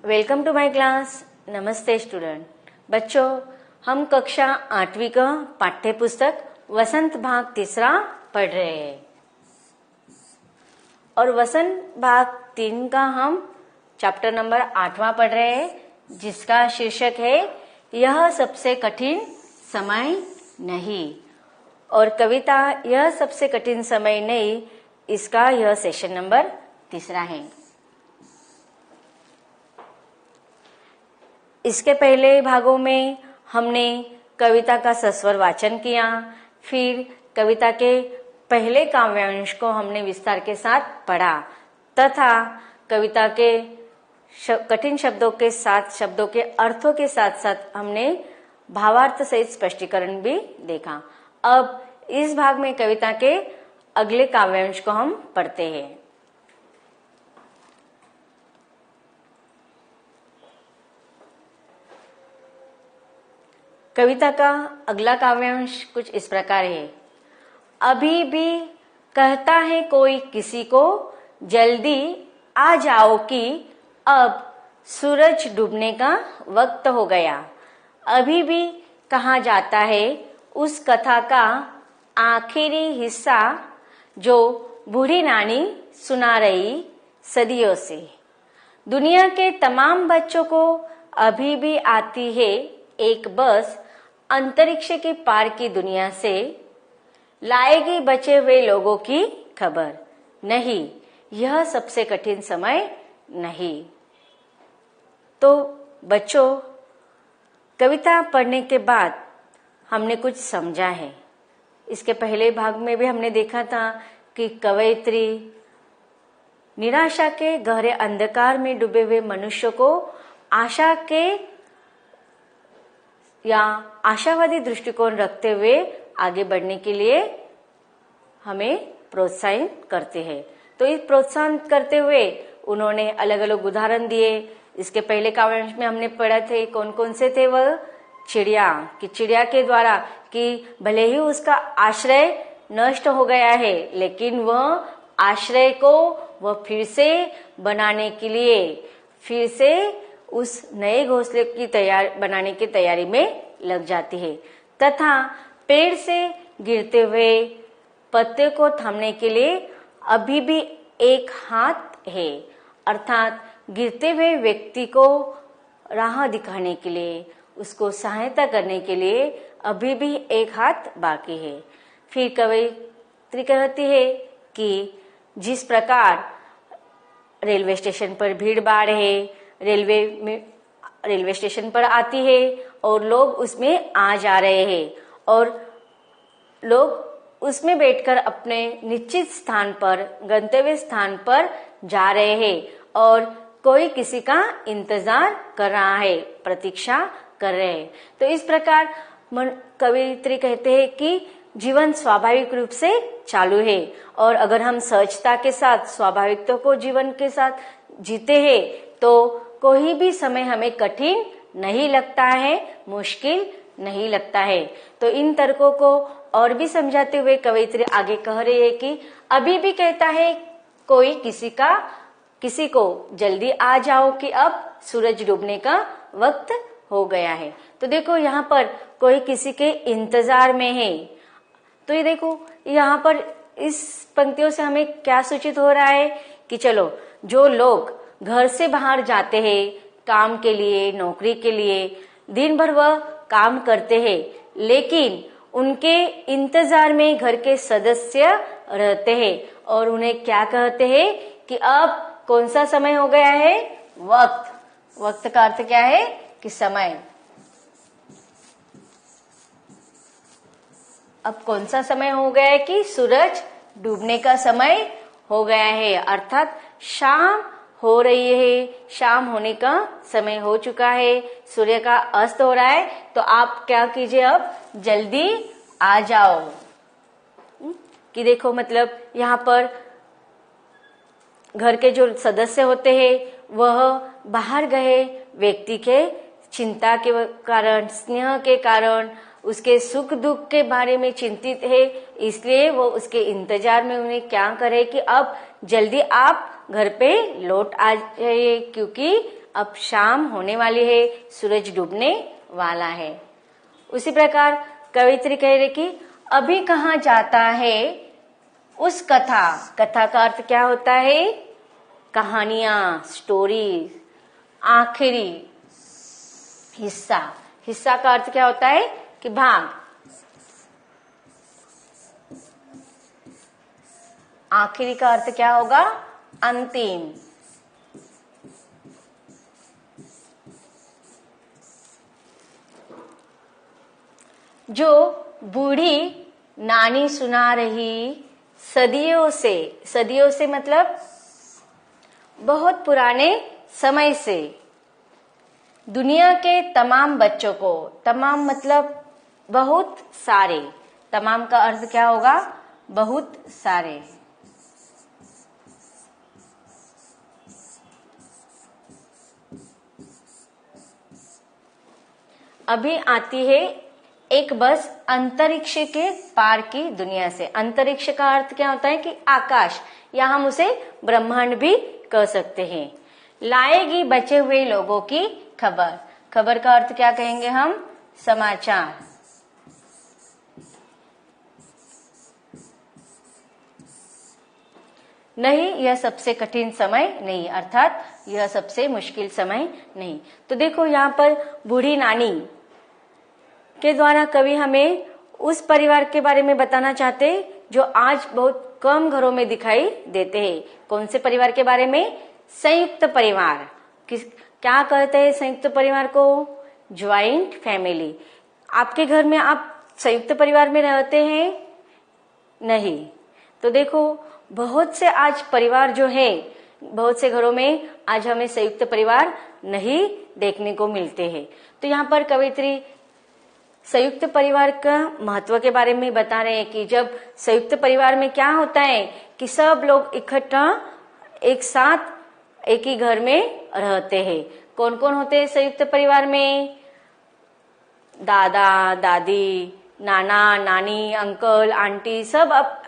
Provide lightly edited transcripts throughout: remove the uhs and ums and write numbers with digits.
Welcome to my class. नमस्ते student. बच्चों, हम कक्षा 8वीं का पाठ्य पुस्तक वसंत भाग 3 पढ़ रहे हैं और वसंत भाग 3 का हम चैप्टर नंबर 8वां पढ़ रहे हैं, जिसका शीर्षक है यह सबसे कठिन समय नहीं। और कविता यह सबसे कठिन समय नहीं, इसका यह सेशन नंबर 3 है। इसके पहले भागों में हमने कविता का सस्वर वाचन किया, फिर कविता के पहले काव्यांश को हमने विस्तार के साथ पढ़ा तथा कविता के कठिन शब्दों के साथ शब्दों के अर्थों के साथ साथ हमने भावार्थ सहित स्पष्टीकरण भी देखा। अब इस भाग में कविता के अगले काव्यांश को हम पढ़ते हैं। कविता का अगला काव्यांश कुछ इस प्रकार है। अभी भी कहता है कोई किसी को, जल्दी आ जाओ कि अब सूरज डूबने का वक्त हो गया। अभी भी कहा जाता है उस कथा का आखिरी हिस्सा जो बूढ़ी नानी सुना रही सदियों से। दुनिया के तमाम बच्चों को अभी भी आती है एक बस अंतरिक्ष के पार की दुनिया से, लाएगी बचे हुए लोगों की खबर। नहीं, यह सबसे कठिन समय नहीं। तो बच्चों, कविता पढ़ने के बाद हमने कुछ समझा है। इसके पहले भाग में भी हमने देखा था कि कवयित्री निराशा के गहरे अंधकार में डूबे हुए मनुष्य को आशा के या आशावादी दृष्टिकोण रखते हुए आगे बढ़ने के लिए हमें प्रोत्साहित करते हैं। तो इस प्रोत्साहन करते हुए उन्होंने अलग अलग उदाहरण दिए। इसके पहले काव्यांश में हमने पढ़े थे कौन कौन से थे वह चिड़िया, कि चिड़िया के द्वारा कि भले ही उसका आश्रय नष्ट हो गया है, लेकिन वह आश्रय को वह फिर से बनाने के लिए फिर से उस नए घोंसले की बनाने की तैयारी में लग जाती है तथा पेड़ से गिरते हुए पत्ते को थामने के लिए अभी भी एक हाथ है, अर्थात गिरते हुए व्यक्ति को राह दिखाने के लिए, उसको सहायता करने के लिए अभी भी एक हाथ बाकी है। फिर कवयित्री कहती है कि जिस प्रकार रेलवे स्टेशन पर भीड़ भाड़ है, रेलवे स्टेशन पर आती है और लोग उसमें आ जा रहे हैं और लोग उसमें बैठकर अपने निश्चित स्थान पर, गंतव्य स्थान पर जा रहे हैं और कोई किसी का इंतजार कर रहा है, प्रतीक्षा कर रहे हैं। तो इस प्रकार कवयित्री कहते हैं कि जीवन स्वाभाविक रूप से चालू है और अगर हम सहजता के साथ स्वाभाविकता को जीवन के साथ जीते हैं तो कोई भी समय हमें कठिन नहीं लगता है, मुश्किल नहीं लगता है। तो इन तर्कों को और भी समझाते हुए कवयित्री आगे कह रही है कि अभी भी कहता है कोई किसी को जल्दी आ जाओ कि अब सूरज डूबने का वक्त हो गया है। तो देखो यहाँ पर कोई किसी के इंतजार में है। तो ये देखो यहाँ पर इस पंक्तियों से हमें क्या सूचित हो रहा है कि चलो, जो लोग घर से बाहर जाते हैं काम के लिए, नौकरी के लिए, दिन भर वह काम करते हैं, लेकिन उनके इंतजार में घर के सदस्य रहते हैं और उन्हें क्या कहते हैं कि अब कौन सा समय हो गया है? वक्त का अर्थ क्या है कि समय। अब कौन सा समय हो गया है कि सूरज डूबने का समय हो गया है, अर्थात शाम हो रही है, शाम होने का समय हो चुका है, सूर्य का अस्त हो रहा है। तो आप क्या कीजिए, अब जल्दी आ जाओ। कि देखो, मतलब यहाँ पर घर के जो सदस्य होते हैं वह बाहर गए व्यक्ति के चिंता के कारण, स्नेह के कारण, उसके सुख दुख के बारे में चिंतित है, इसलिए वो उसके इंतजार में उन्हें क्या करे कि अब जल्दी आप घर पे लौट आ जाइए, क्योंकि अब शाम होने वाली है, सूरज डूबने वाला है। उसी प्रकार कवित्री कह रहे कि अभी कहाँ जाता है उस कथा। कथा का अर्थ क्या होता है? कहानियां, स्टोरी, आखिरी हिस्सा। हिस्सा का अर्थ क्या होता है? कि भाग। आखिरी का अर्थ क्या होगा? अंतिम। जो बूढ़ी नानी सुना रही सदियों से, सदियों से मतलब बहुत पुराने समय से, दुनिया के तमाम बच्चों को, तमाम मतलब बहुत सारे, तमाम का अर्थ क्या होगा? बहुत सारे। अभी आती है एक बस अंतरिक्ष के पार की दुनिया से। अंतरिक्ष का अर्थ क्या होता है? कि आकाश, या हम उसे ब्रह्मांड भी कह सकते हैं। लाएगी बचे हुए लोगों की खबर। खबर का अर्थ क्या कहेंगे हम? समाचार। नहीं, यह सबसे कठिन समय नहीं, अर्थात यह सबसे मुश्किल समय नहीं। तो देखो यहाँ पर बूढ़ी नानी के द्वारा कवि हमें उस परिवार के बारे में बताना चाहते हैं जो आज बहुत कम घरों में दिखाई देते हैं। कौन से परिवार के बारे में? संयुक्त परिवार। क्या कहते हैं संयुक्त परिवार को? Joint family. आपके घर में आप संयुक्त परिवार में रहते हैं? नहीं। तो देखो बहुत से आज परिवार जो है, बहुत से घरों में आज हमें संयुक्त परिवार नहीं देखने को मिलते हैं। तो यहाँ पर कवित्री संयुक्त परिवार का महत्व के बारे में बता रहे हैं कि जब संयुक्त परिवार में क्या होता है कि सब लोग इकट्ठा एक साथ एक ही घर में रहते हैं। कौन कौन होते हैं संयुक्त परिवार में? दादा दादी, नाना नानी, अंकल आंटी, सब अब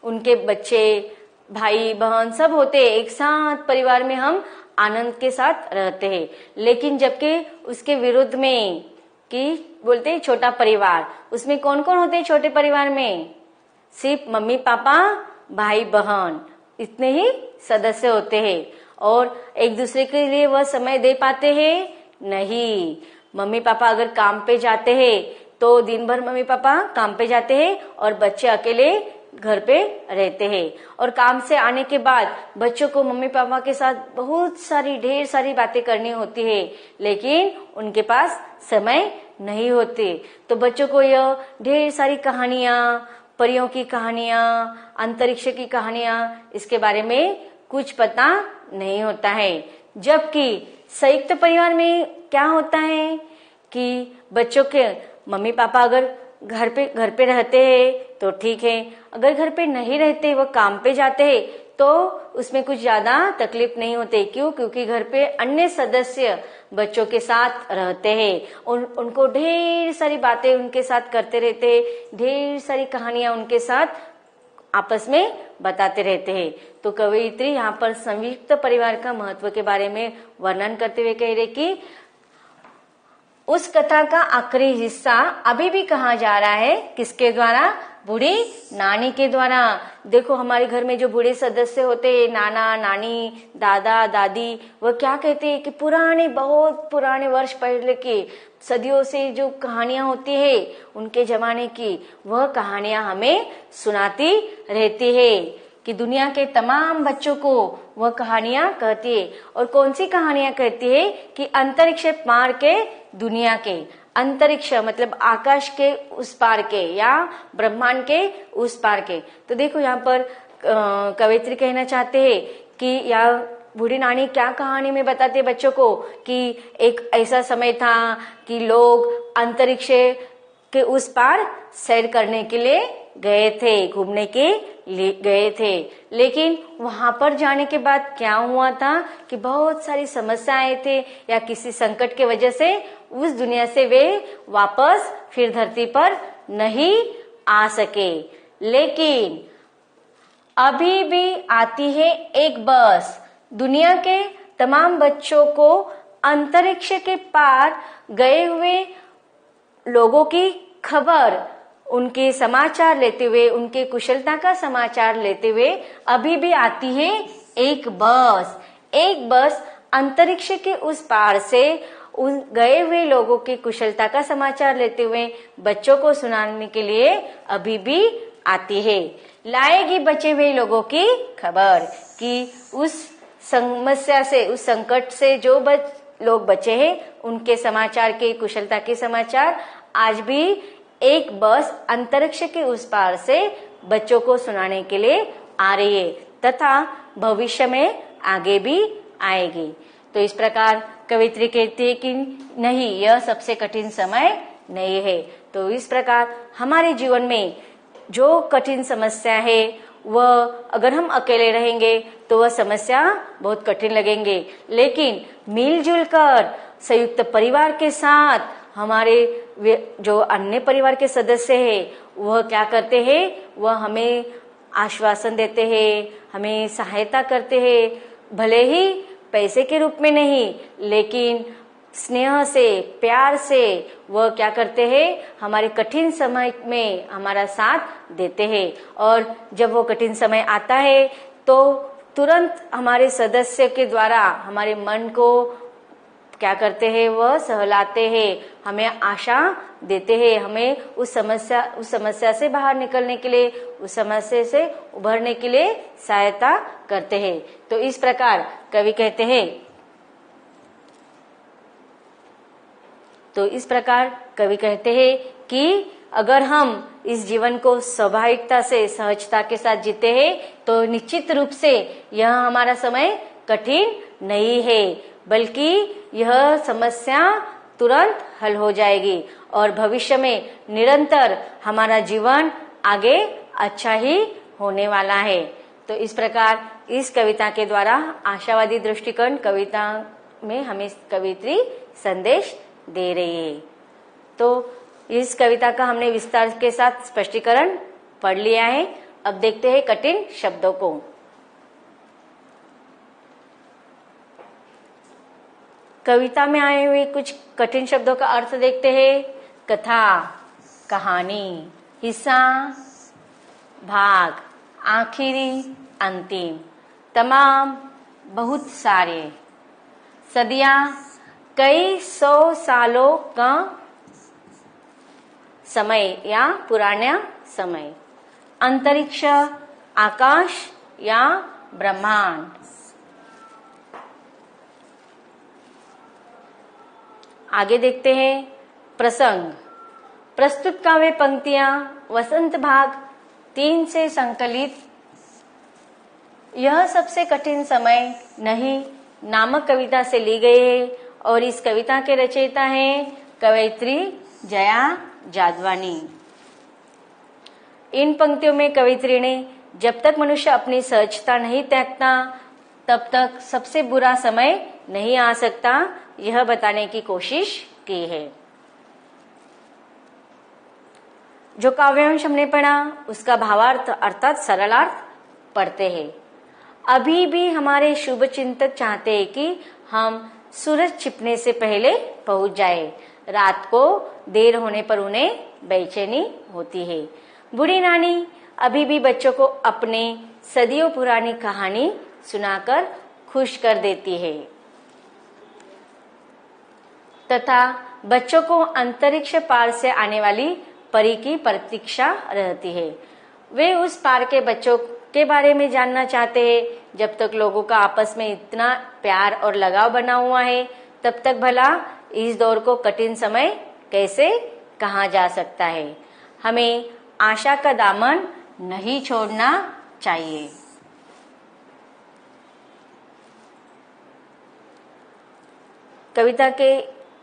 उनके बच्चे, भाई बहन सब होते हैं। एक साथ परिवार में हम आनंद के साथ रहते हैं। लेकिन जबकि उसके विरुद्ध में कि बोलते हैं छोटा परिवार, उसमें कौन कौन होते हैं छोटे परिवार में? सिर्फ मम्मी पापा, भाई बहन, इतने ही सदस्य होते हैं। और एक दूसरे के लिए वह समय दे पाते हैं? नहीं। मम्मी पापा अगर काम पे जाते हैं तो दिन भर मम्मी पापा काम पे जाते हैं और बच्चे अकेले घर पे रहते हैं। और काम से आने के बाद बच्चों को मम्मी पापा के साथ बहुत सारी, ढेर सारी बातें करनी होती है, लेकिन उनके पास समय नहीं होते। तो बच्चों को यह ढेर सारी कहानियां, परियों की कहानियां, अंतरिक्ष की कहानियां, इसके बारे में कुछ पता नहीं होता है। जबकि संयुक्त परिवार में क्या होता है कि बच्चों के मम्मी पापा अगर घर पे रहते हैं तो ठीक है, अगर घर पे नहीं रहते, वो काम पे जाते हैं, तो उसमें कुछ ज्यादा तकलीफ नहीं होते। क्यों? क्योंकि घर पे अन्य सदस्य बच्चों के साथ रहते हैं। उनको ढेर सारी बातें उनके साथ करते रहते हैं, ढेर सारी कहानियां उनके साथ आपस में बताते रहते हैं। तो कवयित्री यहाँ पर संयुक्त परिवार का महत्व के बारे में वर्णन करते हुए कह रहे कि उस कथा का आखिरी हिस्सा अभी भी कहा जा रहा है। किसके द्वारा? बूढ़ी नानी के द्वारा। देखो हमारे घर में जो बूढ़े सदस्य होते हैं, नाना नानी, दादा दादी, वह क्या कहते हैं कि पुराने, बहुत पुराने वर्ष पहले की, सदियों से जो कहानियां होती है उनके जमाने की, वह कहानियां हमें सुनाती रहती है कि दुनिया के तमाम बच्चों को वह कहानियां कहती है। और कौन सी कहानियां कहती है? कि अंतरिक्ष पार के दुनिया के, अंतरिक्ष मतलब आकाश के उस पार के या ब्रह्मांड के उस पार के। तो देखो यहाँ पर कवयित्री कहना चाहते हैं कि या बूढ़ी नानी क्या कहानी में बताते हैं बच्चों को कि एक ऐसा समय था कि लोग अंतरिक्ष के उस पार सैर करने के लिए गए थे, घूमने के लिए गए थे। लेकिन वहां पर जाने के बाद क्या हुआ था कि बहुत सारी समस्याएं थे, या किसी संकट के वजह से उस दुनिया से वे वापस फिर धरती पर नहीं आ सके। लेकिन अभी भी आती है एक बस, दुनिया के तमाम बच्चों को अंतरिक्ष के पार गए हुए लोगों की खबर, उनके समाचार लेते हुए, उनके कुशलता का समाचार लेते हुए अभी भी आती है एक बस अंतरिक्ष के उस पार से उन गए हुए लोगों की कुशलता का समाचार लेते हुए बच्चों को सुनाने के लिए अभी भी आती है। लाएगी बचे हुए लोगों की खबर कि उस समस्या से, उस संकट से जो लोग बचे हैं, उनके समाचार के, कुशलता के समाचार आज भी एक बस अंतरिक्ष के उस पार से बच्चों को सुनाने के लिए आ रही है तथा भविष्य में आगे भी आएगी। तो इस प्रकार कवित्री कहती है कि नहीं, यह सबसे कठिन समय नहीं है। तो इस प्रकार हमारे जीवन में जो कठिन समस्या है वह अगर हम अकेले रहेंगे तो वह समस्या बहुत कठिन लगेंगे, लेकिन मिलजुल कर संयुक्त परिवार के साथ हमारे जो अन्य परिवार के सदस्य हैं वह क्या करते हैं, वह हमें आश्वासन देते हैं, हमें सहायता करते हैं, भले ही पैसे के रूप में नहीं लेकिन स्नेह से, प्यार से वह क्या करते हैं, हमारे कठिन समय में हमारा साथ देते हैं। और जब वो कठिन समय आता है तो तुरंत हमारे सदस्य के द्वारा हमारे मन को क्या करते हैं, वह सहलाते हैं, हमें आशा देते हैं, हमें उस समस्या से बाहर निकलने के लिए, उस समस्या से उभरने के लिए सहायता करते हैं। तो इस प्रकार कवि कहते हैं, कि अगर हम इस जीवन को स्वाभाविकता से, सहजता के साथ जीते हैं तो निश्चित रूप से यह हमारा समय कठिन नहीं है, बल्कि यह समस्या तुरंत हल हो जाएगी और भविष्य में निरंतर हमारा जीवन आगे अच्छा ही होने वाला है। तो इस प्रकार इस कविता के द्वारा आशावादी दृष्टिकोण कविता में हमें कवित्री संदेश दे रही है। तो इस कविता का हमने विस्तार के साथ स्पष्टीकरण पढ़ लिया है। अब देखते हैं कठिन शब्दों को। कविता में आए हुए कुछ कठिन शब्दों का अर्थ देखते हैं। कथा, कहानी, हिस्सा, भाग, आखिरी, अंतिम, तमाम, बहुत सारे, सदियां, कई सौ सालों का समय या पुराना समय, अंतरिक्ष, आकाश या ब्रह्मांड। आगे देखते हैं प्रसंग। प्रस्तुत काव्य पंक्तियां वसंत भाग 3 से संकलित यह सबसे कठिन समय नहीं नामक कविता से ली गई है और इस कविता के रचयिता हैं कवयित्री जया जादवानी। इन पंक्तियों में कवयित्री ने जब तक मनुष्य अपनी सहजता नहीं त्यागता तब तक सबसे बुरा समय नहीं आ सकता, यह बताने की कोशिश की है। जो काव्यांश हमने पढ़ा उसका भावार्थ अर्थात सरलार्थ पढ़ते हैं। अभी भी हमारे शुभ चिंतक चाहते हैं कि हम सूरज छिपने से पहले पहुंच जाए। रात को देर होने पर उन्हें बेचैनी होती है। बूढ़ी नानी अभी भी बच्चों को अपने सदियों पुरानी कहानी सुनाकर खुश कर देती है तथा बच्चों को अंतरिक्ष पार से आने वाली परी की प्रतीक्षा रहती है। वे उस पार के बच्चों के बारे में जानना चाहते हैं। जब तक लोगों का आपस में इतना प्यार और लगाव बना हुआ है तब तक भला इस दौर को कठिन समय कैसे कहा जा सकता है। हमें आशा का दामन नहीं छोड़ना चाहिए। कविता के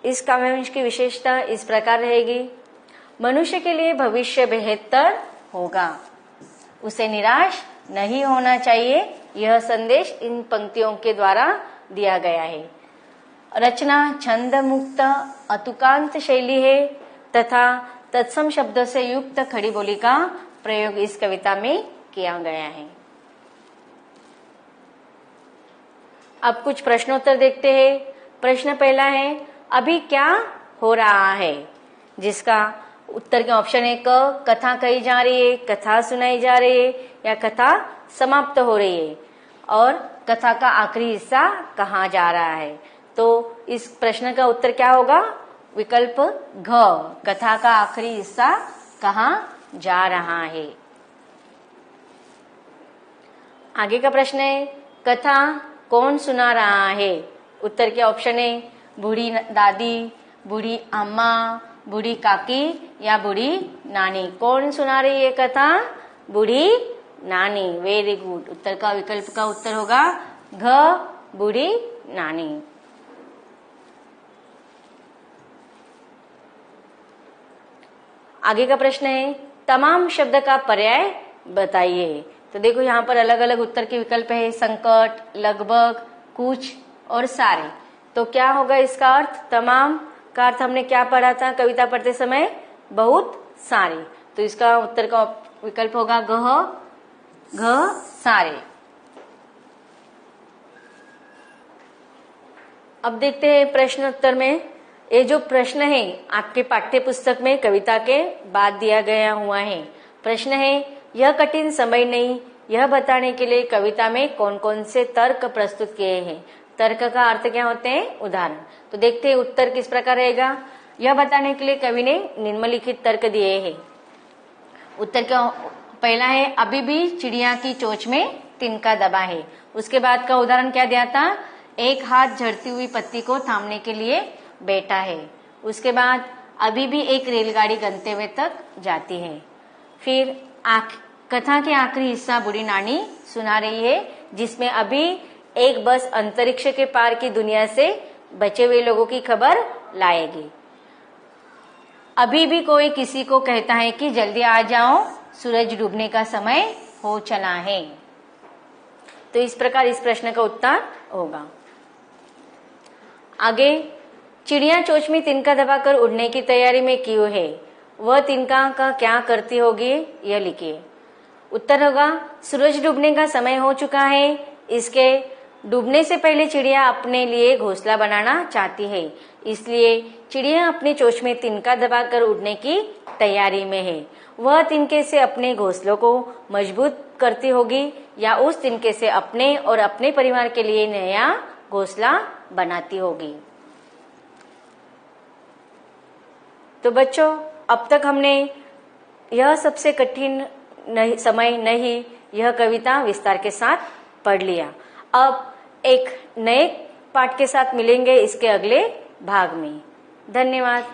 इस काव्यांश की विशेषता इस प्रकार रहेगी। मनुष्य के लिए भविष्य बेहतर होगा, उसे निराश नहीं होना चाहिए, यह संदेश इन पंक्तियों के द्वारा दिया गया है। रचना छंद मुक्त अतुकांत शैली है तथा तत्सम शब्दों से युक्त खड़ी बोली का प्रयोग इस कविता में किया गया है। अब कुछ प्रश्नोत्तर देखते हैं। प्रश्न पहला है, अभी क्या हो रहा है, जिसका उत्तर के ऑप्शन है क, कथा कही जा रही है, कथा सुनाई जा रही है, या कथा समाप्त हो रही है, और कथा का आखिरी हिस्सा कहाँ जा रहा है। तो इस प्रश्न का उत्तर क्या होगा? विकल्प घ, कथा का आखिरी हिस्सा कहाँ जा रहा है। आगे का प्रश्न है, कथा कौन सुना रहा है। उत्तर के ऑप्शन है बूढ़ी दादी, बूढ़ी अम्मा, बूढ़ी काकी या बूढ़ी नानी। कौन सुना रही है कथा? बूढ़ी नानी। Very good. उत्तर का विकल्प का उत्तर होगा घ, बूढ़ी नानी। आगे का प्रश्न है, तमाम शब्द का पर्याय बताइए। तो देखो यहाँ पर अलग अलग उत्तर के विकल्प है, संकट, लगभग, कुछ और सारे। तो क्या होगा इसका अर्थ? तमाम का अर्थ हमने क्या पढ़ा था कविता पढ़ते समय? बहुत सारे। तो इसका उत्तर का विकल्प होगा घ, सारे। अब देखते हैं प्रश्न उत्तर में। ये जो प्रश्न है आपके पाठ्य पुस्तक में कविता के बाद दिया गया हुआ है। प्रश्न है, यह कठिन समय नहीं, यह बताने के लिए कविता में कौन कौन से तर्क प्रस्तुत किए हैं। तर्क का अर्थ क्या होते हैं? उदाहरण। तो देखते हैं उत्तर किस प्रकार रहेगा। यह बताने के लिए कवि ने निम्नलिखित तर्क दिए हैं। उत्तर का पहला है, अभी भी चिड़िया की चोंच में तिनका दबा है। उसके बाद का उदाहरण क्या दिया था? एक हाथ झड़ती हुई पत्ती को थामने के लिए बैठा है। उसके बाद अभी भी एक रेलगाड़ी गंतव्य तक जाती है। फिर कथा के आखिरी हिस्सा बूढ़ी नानी सुना रही है, जिसमें अभी एक बस अंतरिक्ष के पार की दुनिया से बचे हुए लोगों की खबर लाएगी। अभी भी कोई किसी को कहता है कि जल्दी आ जाओ, सूरज डूबने का समय हो चला है। तो इस प्रकार इस प्रश्न का उत्तर होगा। आगे, चिड़िया चोंच में तिनका दबाकर उड़ने की तैयारी में क्यों है? वह तिनका का क्या करती होगी, यह लिखिए। उत्तर होगा, सूरज डूबने का समय हो चुका है, इसके डूबने से पहले चिड़िया अपने लिए घोंसला बनाना चाहती है, इसलिए चिड़िया अपनी चोंच में तिनका दबाकर उड़ने की तैयारी में है। वह तिनके से अपने घोंसलों को मजबूत करती होगी या उस तिनके से अपने और अपने परिवार के लिए नया घोंसला बनाती होगी। तो बच्चों, अब तक हमने यह सबसे कठिन समय नहीं, यह कविता विस्तार के साथ पढ़ लिया। अब एक नए पाठ के साथ मिलेंगे इसके अगले भाग में। धन्यवाद।